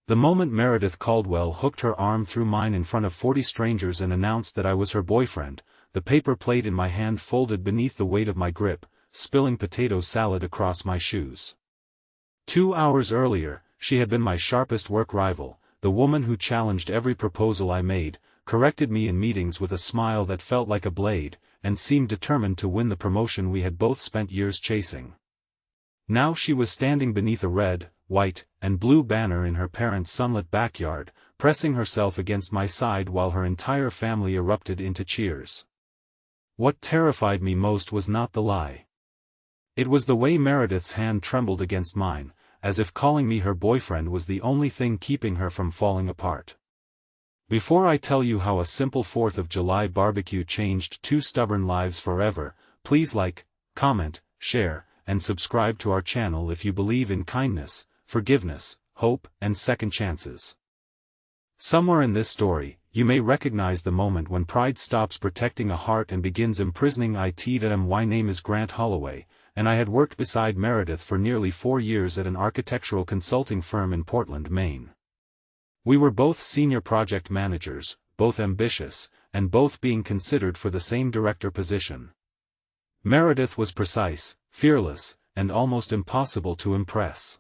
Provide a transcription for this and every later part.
The moment Meredith Caldwell hooked her arm through mine in front of 40 strangers and announced that I was her boyfriend, the paper plate in my hand folded beneath the weight of my grip, spilling potato salad across my shoes. 2 hours earlier, she had been my sharpest work rival, the woman who challenged every proposal I made, corrected me in meetings with a smile that felt like a blade, and seemed determined to win the promotion we had both spent years chasing. Now she was standing beneath a red, white, and blue banner in her parents' sunlit backyard, pressing herself against my side while her entire family erupted into cheers. What terrified me most was not the lie. It was the way Meredith's hand trembled against mine, as if calling me her boyfriend was the only thing keeping her from falling apart. Before I tell you how a simple 4th of July barbecue changed 2 stubborn lives forever, please like, comment, share, and subscribe to our channel if you believe in kindness, forgiveness, hope, and second chances. Somewhere in this story, you may recognize the moment when pride stops protecting a heart and begins imprisoning it. My name is Grant Holloway, and I had worked beside Meredith for nearly 4 years at an architectural consulting firm in Portland, Maine. We were both senior project managers, both ambitious, and both being considered for the same director position. Meredith was precise, fearless, and almost impossible to impress.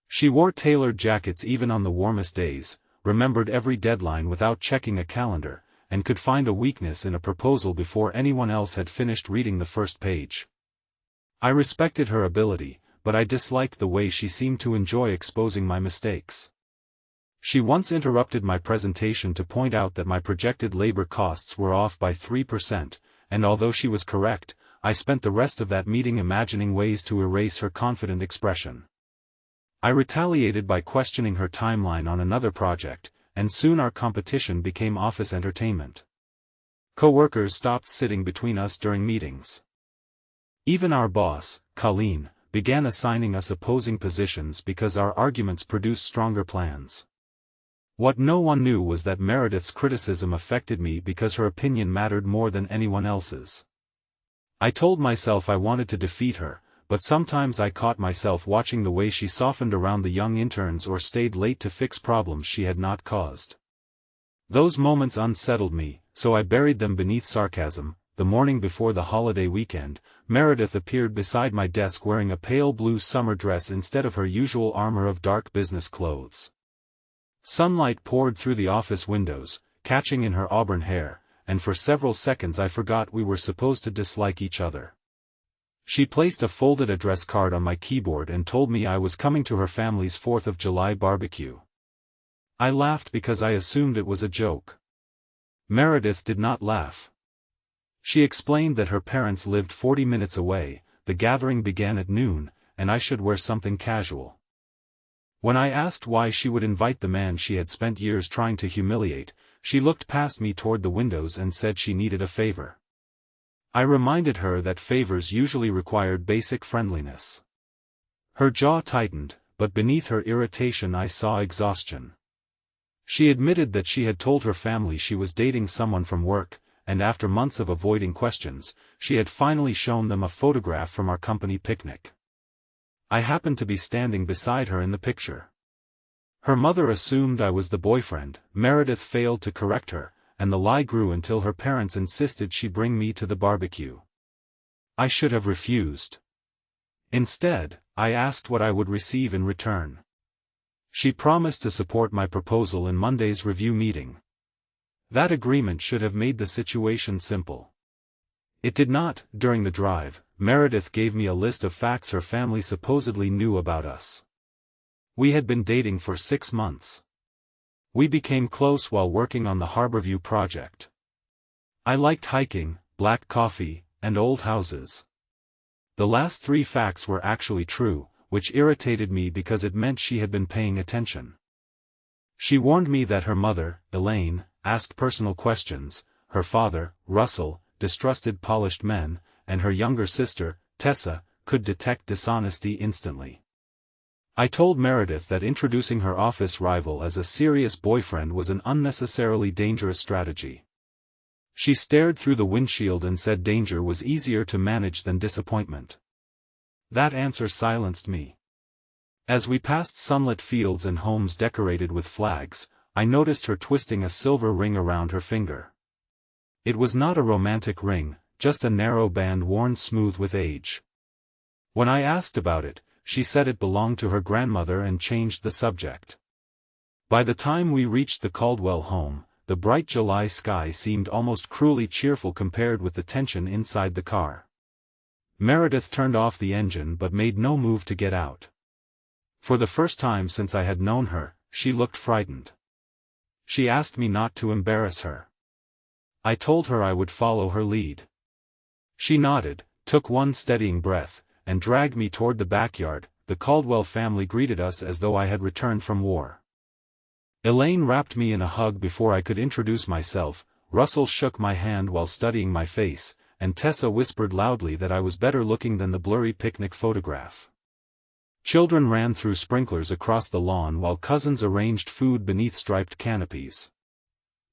She wore tailored jackets even on the warmest days, remembered every deadline without checking a calendar, and could find a weakness in a proposal before anyone else had finished reading the first page. I respected her ability, but I disliked the way she seemed to enjoy exposing my mistakes. She once interrupted my presentation to point out that my projected labor costs were off by 3%, and although she was correct, I spent the rest of that meeting imagining ways to erase her confident expression. I retaliated by questioning her timeline on another project, and soon our competition became office entertainment. Coworkers stopped sitting between us during meetings. Even our boss, Colleen, began assigning us opposing positions because our arguments produced stronger plans. What no one knew was that Meredith's criticism affected me because her opinion mattered more than anyone else's. I told myself I wanted to defeat her, but sometimes I caught myself watching the way she softened around the young interns or stayed late to fix problems she had not caused. Those moments unsettled me, so I buried them beneath sarcasm. The morning before the holiday weekend, Meredith appeared beside my desk wearing a pale blue summer dress instead of her usual armor of dark business clothes. Sunlight poured through the office windows, catching in her auburn hair, and for several seconds I forgot we were supposed to dislike each other. She placed a folded address card on my keyboard and told me I was coming to her family's 4th of July barbecue. I laughed because I assumed it was a joke. Meredith did not laugh. She explained that her parents lived 40 minutes away, the gathering began at noon, and I should wear something casual. When I asked why she would invite the man she had spent years trying to humiliate, she looked past me toward the windows and said she needed a favor. I reminded her that favors usually required basic friendliness. Her jaw tightened, but beneath her irritation I saw exhaustion. She admitted that she had told her family she was dating someone from work, and after months of avoiding questions, she had finally shown them a photograph from our company picnic. I happened to be standing beside her in the picture. Her mother assumed I was the boyfriend. Meredith failed to correct her, and the lie grew until her parents insisted she bring me to the barbecue. I should have refused. Instead, I asked what I would receive in return. She promised to support my proposal in Monday's review meeting. That agreement should have made the situation simple. It did not. During the drive, Meredith gave me a list of facts her family supposedly knew about us. We had been dating for 6 months. We became close while working on the Harborview project. I liked hiking, black coffee, and old houses. The last 3 facts were actually true, which irritated me because it meant she had been paying attention. She warned me that her mother, Elaine, asked personal questions, her father, Russell, distrusted polished men, and her younger sister, Tessa, could detect dishonesty instantly. I told Meredith that introducing her office rival as a serious boyfriend was an unnecessarily dangerous strategy. She stared through the windshield and said danger was easier to manage than disappointment. That answer silenced me. As we passed sunlit fields and homes decorated with flags, I noticed her twisting a silver ring around her finger. It was not a romantic ring, just a narrow band worn smooth with age. When I asked about it, she said it belonged to her grandmother and changed the subject. By the time we reached the Caldwell home, the bright July sky seemed almost cruelly cheerful compared with the tension inside the car. Meredith turned off the engine but made no move to get out. For the first time since I had known her, she looked frightened. She asked me not to embarrass her. I told her I would follow her lead. She nodded, took one steadying breath, and dragged me toward the backyard. The Caldwell family greeted us as though I had returned from war. Elaine wrapped me in a hug before I could introduce myself, Russell shook my hand while studying my face, and Tessa whispered loudly that I was better looking than the blurry picnic photograph. Children ran through sprinklers across the lawn while cousins arranged food beneath striped canopies.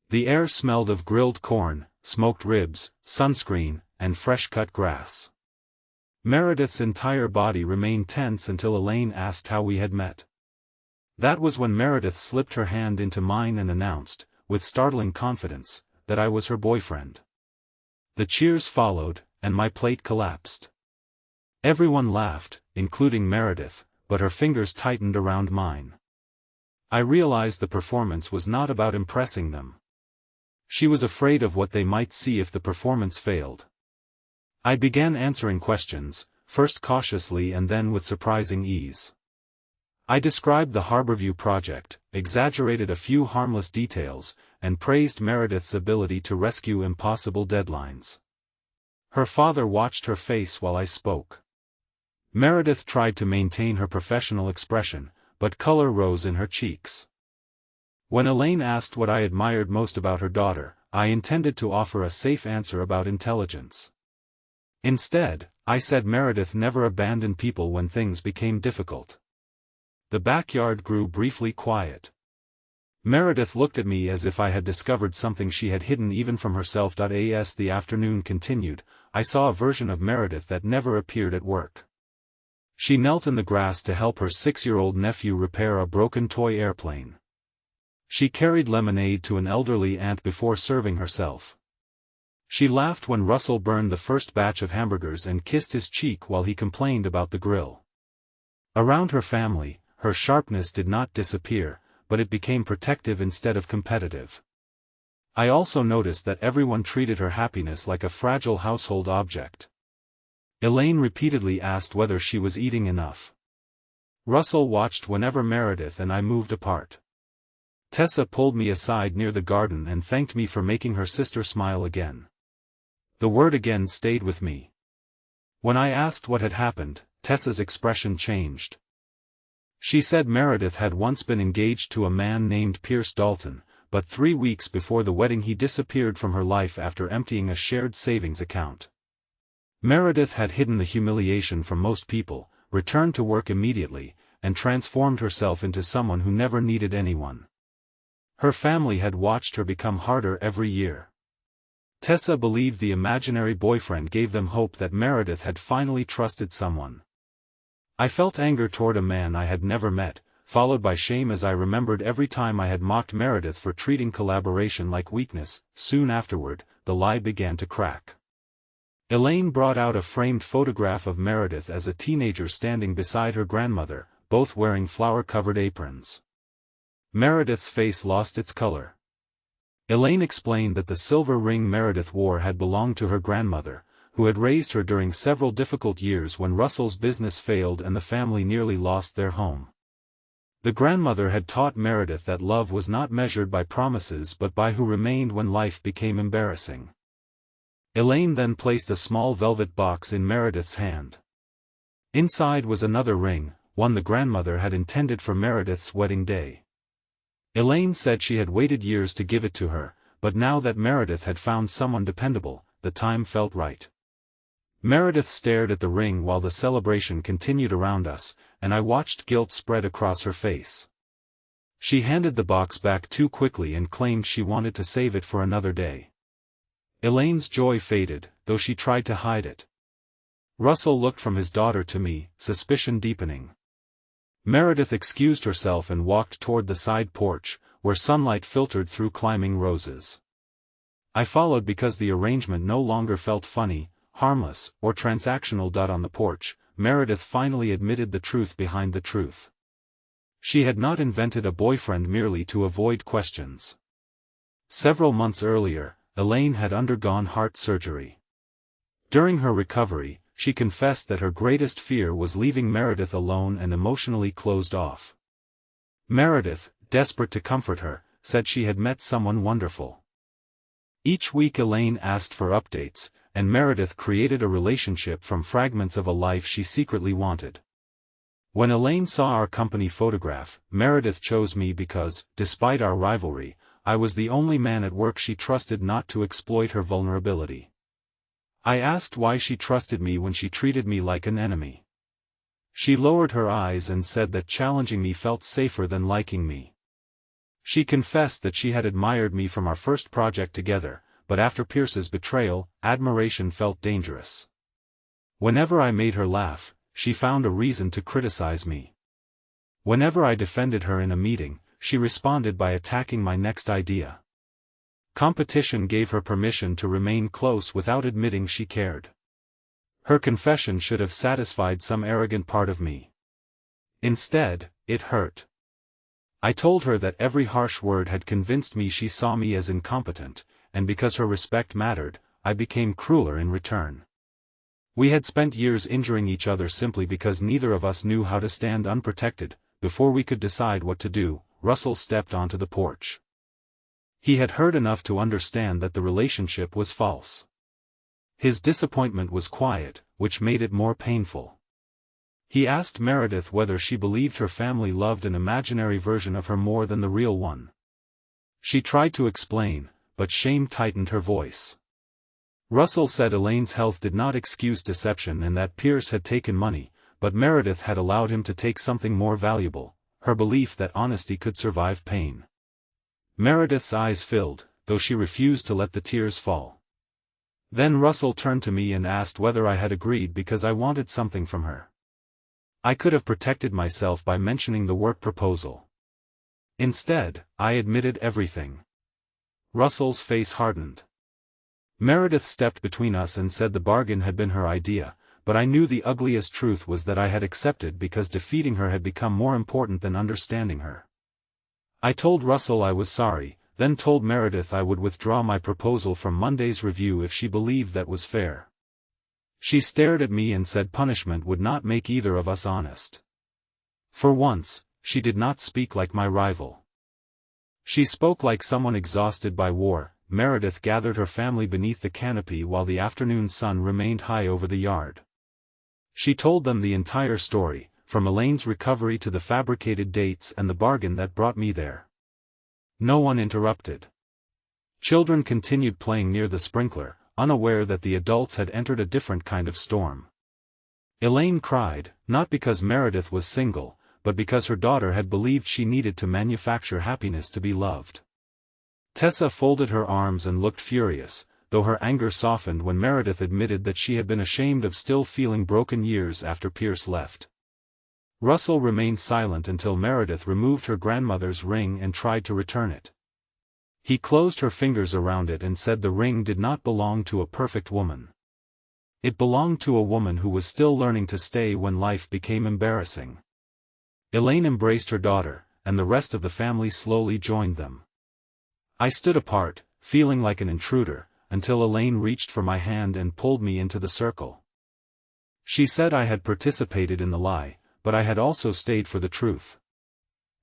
The air smelled of grilled corn, smoked ribs, sunscreen, and fresh-cut grass. Meredith's entire body remained tense until Elaine asked how we had met. That was when Meredith slipped her hand into mine and announced, with startling confidence, that I was her boyfriend. The cheers followed, and my plate collapsed. Everyone laughed, including Meredith, but her fingers tightened around mine. I realized the performance was not about impressing them. She was afraid of what they might see if the performance failed. I began answering questions, first cautiously and then with surprising ease. I described the Harborview project, exaggerated a few harmless details, and praised Meredith's ability to rescue impossible deadlines. Her father watched her face while I spoke. Meredith tried to maintain her professional expression, but color rose in her cheeks. When Elaine asked what I admired most about her daughter, I intended to offer a safe answer about intelligence. Instead, I said Meredith never abandoned people when things became difficult. The backyard grew briefly quiet. Meredith looked at me as if I had discovered something she had hidden even from herself. As the afternoon continued, I saw a version of Meredith that never appeared at work. She knelt in the grass to help her 6-year-old nephew repair a broken toy airplane. She carried lemonade to an elderly aunt before serving herself. She laughed when Russell burned the first batch of hamburgers and kissed his cheek while he complained about the grill. Around her family, her sharpness did not disappear, but it became protective instead of competitive. I also noticed that everyone treated her happiness like a fragile household object. Elaine repeatedly asked whether she was eating enough. Russell watched whenever Meredith and I moved apart. Tessa pulled me aside near the garden and thanked me for making her sister smile again. The word again stayed with me. When I asked what had happened, Tessa's expression changed. She said Meredith had once been engaged to a man named Pierce Dalton, but 3 weeks before the wedding he disappeared from her life after emptying a shared savings account. Meredith had hidden the humiliation from most people, returned to work immediately, and transformed herself into someone who never needed anyone. Her family had watched her become harder every year. Tessa believed the imaginary boyfriend gave them hope that Meredith had finally trusted someone. I felt anger toward a man I had never met, followed by shame as I remembered every time I had mocked Meredith for treating collaboration like weakness. Soon afterward, the lie began to crack. Elaine brought out a framed photograph of Meredith as a teenager standing beside her grandmother, both wearing flower-covered aprons. Meredith's face lost its color. Elaine explained that the silver ring Meredith wore had belonged to her grandmother, who had raised her during several difficult years when Russell's business failed and the family nearly lost their home. The grandmother had taught Meredith that love was not measured by promises but by who remained when life became embarrassing. Elaine then placed a small velvet box in Meredith's hand. Inside was another ring, one the grandmother had intended for Meredith's wedding day. Elaine said she had waited years to give it to her, but now that Meredith had found someone dependable, the time felt right. Meredith stared at the ring while the celebration continued around us, and I watched guilt spread across her face. She handed the box back too quickly and claimed she wanted to save it for another day. Elaine's joy faded, though she tried to hide it. Russell looked from his daughter to me, suspicion deepening. Meredith excused herself and walked toward the side porch, where sunlight filtered through climbing roses. I followed because the arrangement no longer felt funny, harmless, or transactional. On the porch, Meredith finally admitted the truth behind the truth. She had not invented a boyfriend merely to avoid questions. Several months earlier, Elaine had undergone heart surgery. During her recovery, she confessed that her greatest fear was leaving Meredith alone and emotionally closed off. Meredith, desperate to comfort her, said she had met someone wonderful. Each week Elaine asked for updates, and Meredith created a relationship from fragments of a life she secretly wanted. When Elaine saw our company photograph, Meredith chose me because, despite our rivalry, I was the only man at work she trusted not to exploit her vulnerability. I asked why she trusted me when she treated me like an enemy. She lowered her eyes and said that challenging me felt safer than liking me. She confessed that she had admired me from our first project together, but after Pierce's betrayal, admiration felt dangerous. Whenever I made her laugh, she found a reason to criticize me. Whenever I defended her in a meeting, she responded by attacking my next idea. Competition gave her permission to remain close without admitting she cared. Her confession should have satisfied some arrogant part of me. Instead, it hurt. I told her that every harsh word had convinced me she saw me as incompetent, and because her respect mattered, I became crueler in return. We had spent years injuring each other simply because neither of us knew how to stand unprotected. Before we could decide what to do, Russell stepped onto the porch. He had heard enough to understand that the relationship was false. His disappointment was quiet, which made it more painful. He asked Meredith whether she believed her family loved an imaginary version of her more than the real one. She tried to explain, but shame tightened her voice. Russell said Elaine's health did not excuse deception and that Pierce had taken money, but Meredith had allowed him to take something more valuable, her belief that honesty could survive pain. Meredith's eyes filled, though she refused to let the tears fall. Then Russell turned to me and asked whether I had agreed because I wanted something from her. I could have protected myself by mentioning the work proposal. Instead, I admitted everything. Russell's face hardened. Meredith stepped between us and said the bargain had been her idea, but I knew the ugliest truth was that I had accepted because defeating her had become more important than understanding her. I told Russell I was sorry, then told Meredith I would withdraw my proposal from Monday's review if she believed that was fair. She stared at me and said punishment would not make either of us honest. For once, she did not speak like my rival. She spoke like someone exhausted by war. Meredith gathered her family beneath the canopy while the afternoon sun remained high over the yard. She told them the entire story, from Elaine's recovery to the fabricated dates and the bargain that brought me there. No one interrupted. Children continued playing near the sprinkler, unaware that the adults had entered a different kind of storm. Elaine cried, not because Meredith was single, but because her daughter had believed she needed to manufacture happiness to be loved. Tessa folded her arms and looked furious, though her anger softened when Meredith admitted that she had been ashamed of still feeling broken years after Pierce left. Russell remained silent until Meredith removed her grandmother's ring and tried to return it. He closed her fingers around it and said the ring did not belong to a perfect woman. It belonged to a woman who was still learning to stay when life became embarrassing. Elaine embraced her daughter, and the rest of the family slowly joined them. I stood apart, feeling like an intruder, until Elaine reached for my hand and pulled me into the circle. She said I had participated in the lie, but I had also stayed for the truth.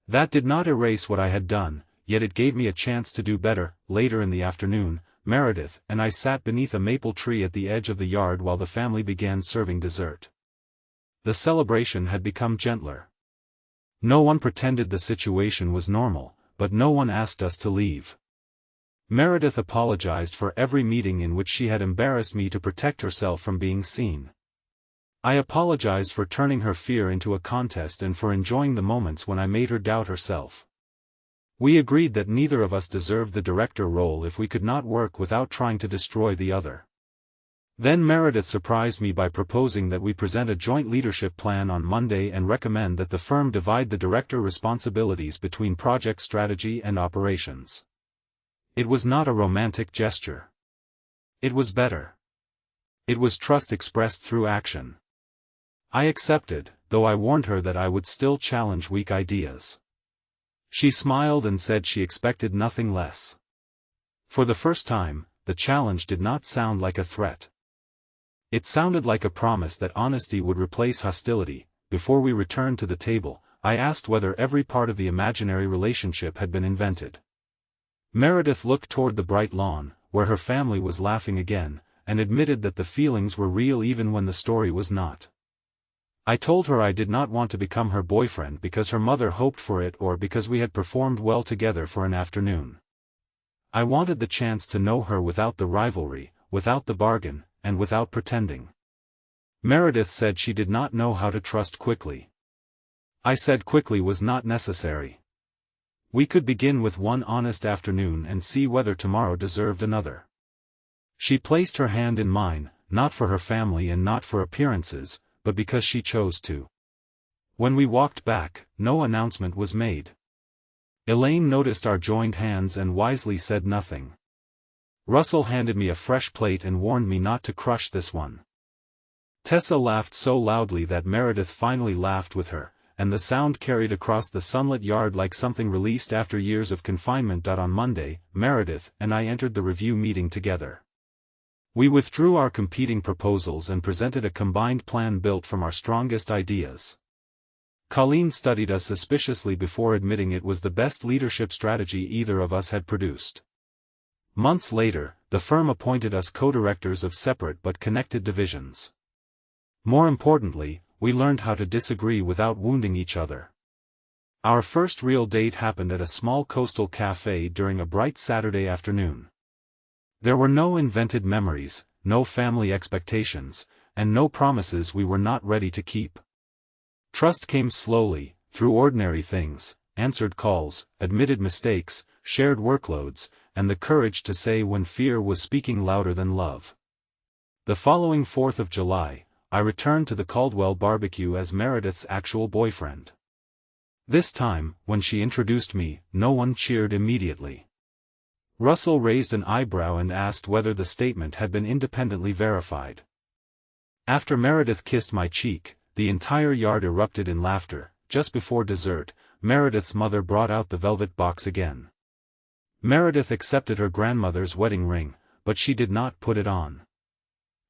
That did not erase what I had done, yet it gave me a chance to do better. Later in the afternoon, Meredith and I sat beneath a maple tree at the edge of the yard while the family began serving dessert. The celebration had become gentler. No one pretended the situation was normal, but no one asked us to leave. Meredith apologized for every meeting in which she had embarrassed me to protect herself from being seen. I apologized for turning her fear into a contest and for enjoying the moments when I made her doubt herself. We agreed that neither of us deserved the director role if we could not work without trying to destroy the other. Then Meredith surprised me by proposing that we present a joint leadership plan on Monday and recommend that the firm divide the director responsibilities between project strategy and operations. It was not a romantic gesture. It was better. It was trust expressed through action. I accepted, though I warned her that I would still challenge weak ideas. She smiled and said she expected nothing less. For the first time, the challenge did not sound like a threat. It sounded like a promise that honesty would replace hostility. Before we returned to the table, I asked whether every part of the imaginary relationship had been invented. Meredith looked toward the bright lawn, where her family was laughing again, and admitted that the feelings were real even when the story was not. I told her I did not want to become her boyfriend because her mother hoped for it or because we had performed well together for an afternoon. I wanted the chance to know her without the rivalry, without the bargain, and without pretending. Meredith said she did not know how to trust quickly. I said quickly was not necessary. We could begin with one honest afternoon and see whether tomorrow deserved another. She placed her hand in mine, not for her family and not for appearances, but because she chose to. When we walked back, no announcement was made. Elaine noticed our joined hands and wisely said nothing. Russell handed me a fresh plate and warned me not to crush this one. Tessa laughed so loudly that Meredith finally laughed with her, and the sound carried across the sunlit yard like something released after years of confinement. On Monday, Meredith and I entered the review meeting together. We withdrew our competing proposals and presented a combined plan built from our strongest ideas. Colleen studied us suspiciously before admitting it was the best leadership strategy either of us had produced. Months later, the firm appointed us co-directors of separate but connected divisions. More importantly, we learned how to disagree without wounding each other. Our first real date happened at a small coastal cafe during a bright Saturday afternoon. There were no invented memories, no family expectations, and no promises we were not ready to keep. Trust came slowly, through ordinary things, answered calls, admitted mistakes, shared workloads, and the courage to say when fear was speaking louder than love. The following 4th of July, I returned to the Caldwell barbecue as Meredith's actual boyfriend. This time, when she introduced me, no one cheered immediately. Russell raised an eyebrow and asked whether the statement had been independently verified. After Meredith kissed my cheek, the entire yard erupted in laughter. Just before dessert, Meredith's mother brought out the velvet box again. Meredith accepted her grandmother's wedding ring, but she did not put it on.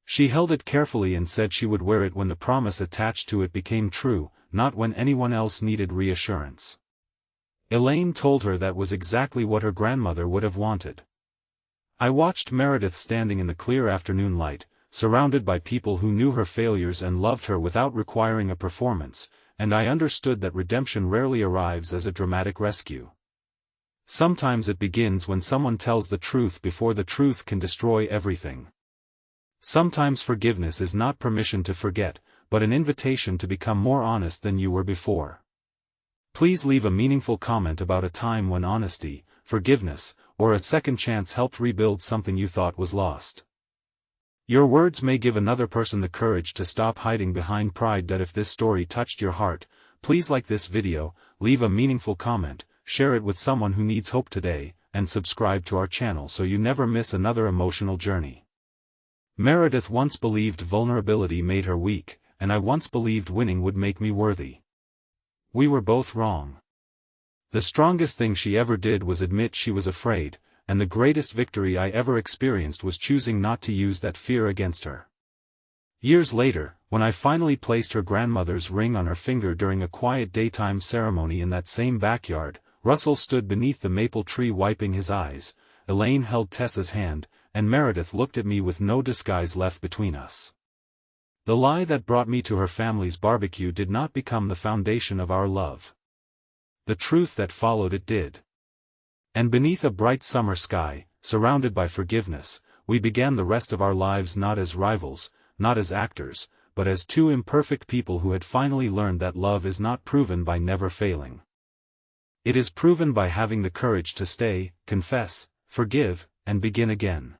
She held it carefully and said she would wear it when the promise attached to it became true, not when anyone else needed reassurance. Elaine told her that was exactly what her grandmother would have wanted. I watched Meredith standing in the clear afternoon light, surrounded by people who knew her failures and loved her without requiring a performance, and I understood that redemption rarely arrives as a dramatic rescue. Sometimes it begins when someone tells the truth before the truth can destroy everything. Sometimes forgiveness is not permission to forget, but an invitation to become more honest than you were before. Please leave a meaningful comment about a time when honesty, forgiveness, or a second chance helped rebuild something you thought was lost. Your words may give another person the courage to stop hiding behind pride. That if this story touched your heart, please like this video, leave a meaningful comment, share it with someone who needs hope today, and subscribe to our channel so you never miss another emotional journey. Meredith once believed vulnerability made her weak, and I once believed winning would make me worthy. We were both wrong. The strongest thing she ever did was admit she was afraid, and the greatest victory I ever experienced was choosing not to use that fear against her. Years later, when I finally placed her grandmother's ring on her finger during a quiet daytime ceremony in that same backyard, Russell stood beneath the maple tree wiping his eyes, Elaine held Tessa's hand, and Meredith looked at me with no disguise left between us. The lie that brought me to her family's barbecue did not become the foundation of our love. The truth that followed it did. And beneath a bright summer sky, surrounded by forgiveness, we began the rest of our lives not as rivals, not as actors, but as two imperfect people who had finally learned that love is not proven by never failing. It is proven by having the courage to stay, confess, forgive, and begin again.